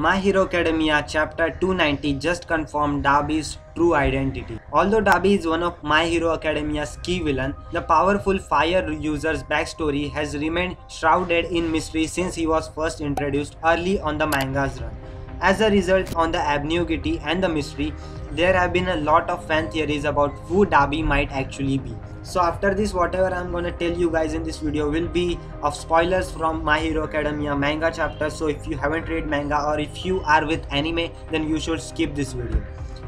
My Hero Academia Chapter 290 just confirmed Dabi's true identity. Although Dabi is one of My Hero Academia's key villains, the powerful fire user's backstory has remained shrouded in mystery since he was first introduced early on the manga's run. As a result, on the ambiguity and the mystery, there have been a lot of fan theories about who Dabi might actually be. So after this, whatever I'm gonna tell you guys in this video will be of spoilers from My Hero Academia manga chapter. So if you haven't read manga or if you are with anime, then you should skip this video.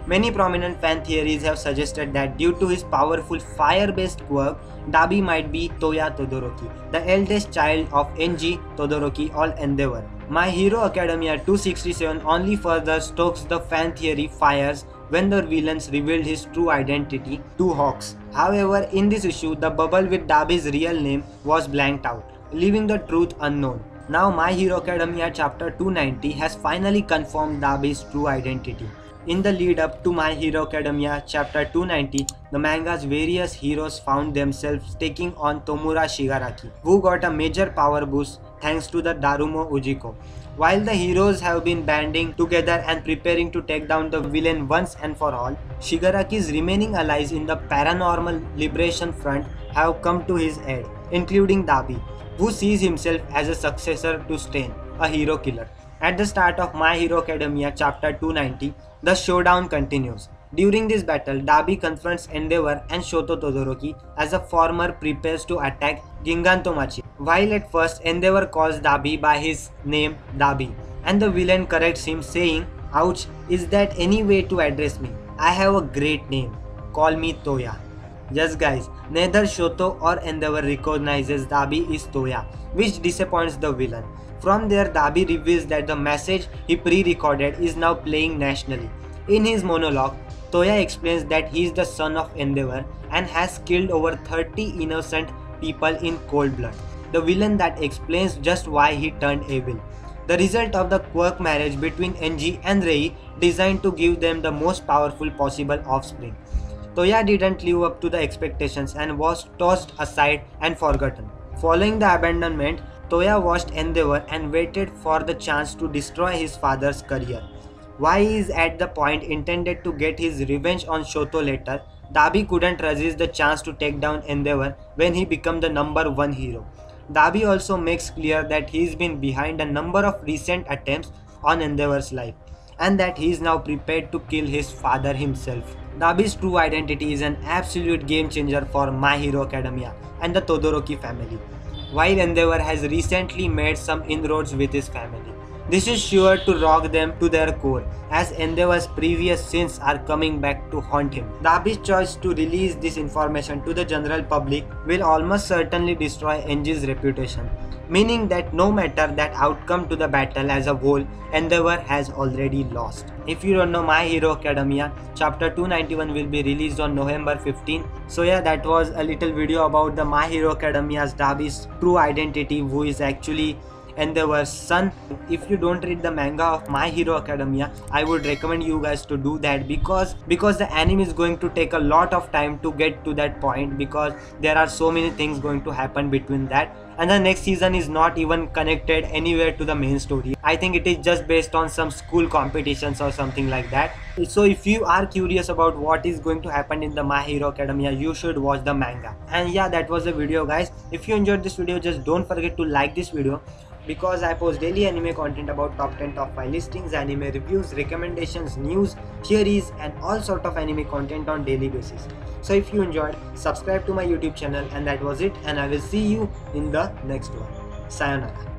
Many prominent fan theories have suggested that due to his powerful fire-based quirk, Dabi might be Toya Todoroki, the eldest child of Enji Todoroki or Endeavor. My Hero Academia 267 only further stokes the fan theory fires when the villains revealed his true identity to Hawks. However, in this issue, the bubble with Dabi's real name was blanked out, leaving the truth unknown. Now My Hero Academia chapter 290 has finally confirmed Dabi's true identity. In the lead up to My Hero Academia chapter 290, the manga's various heroes found themselves taking on Tomura Shigaraki, who got a major power boost thanks to the Darumo Ujiko. While the heroes have been banding together and preparing to take down the villain once and for all, Shigaraki's remaining allies in the Paranormal Liberation Front have come to his aid, including Dabi, who sees himself as a successor to Stain, a hero killer. At the start of My Hero Academia chapter 290, the showdown continues. During this battle, Dabi confronts Endeavor and Shoto Todoroki as a former prepares to attack Gingantomachi. While at first Endeavor calls Dabi by his name Dabi, and the villain corrects him saying, "Ouch, is that any way to address me? I have a great name. Call me Toya." Yes guys, neither Shoto or Endeavor recognizes Dabi is Toya, which disappoints the villain. From there, Dabi reveals that the message he pre-recorded is now playing nationally. In his monologue, Toya explains that he is the son of Endeavor and has killed over 30 innocent people in cold blood. The villain that explains just why he turned evil. The result of the quirk marriage between Enji and Rei designed to give them the most powerful possible offspring. Toya didn't live up to the expectations and was tossed aside and forgotten. Following the abandonment, Toya watched Endeavor and waited for the chance to destroy his father's career. While he is at the point intended to get his revenge on Shoto later, Dabi couldn't resist the chance to take down Endeavor when he became the #1 hero. Dabi also makes clear that he's been behind a number of recent attempts on Endeavor's life, and that he is now prepared to kill his father himself. Dabi's true identity is an absolute game changer for My Hero Academia and the Todoroki family, while Endeavor has recently made some inroads with his family. This is sure to rock them to their core, as Endeavor's previous sins are coming back to haunt him. Dabi's choice to release this information to the general public will almost certainly destroy Enji's reputation, meaning that no matter that outcome to the battle as a whole, Endeavor has already lost. If you don't know, My Hero Academia chapter 291 will be released on November 15. So yeah, that was a little video about the My Hero Academia's Dabi's true identity, who is actually Endeavor's son. If you don't read the manga of My Hero Academia, I would recommend you guys to do that because the anime is going to take a lot of time to get to that point, because there are so many things going to happen between that, and the next season is not even connected anywhere to the main story. I think it is just based on some school competitions or something like that. So if you are curious about what is going to happen in the My Hero Academia, you should watch the manga. And yeah, that was the video guys. If you enjoyed this video, just don't forget to like this video, because I post daily anime content about top 10, top 5 listings, anime reviews, recommendations, news, theories and all sort of anime content on daily basis. So if you enjoyed, subscribe to my YouTube channel, and that was it, and I will see you in the next one. Sayonara.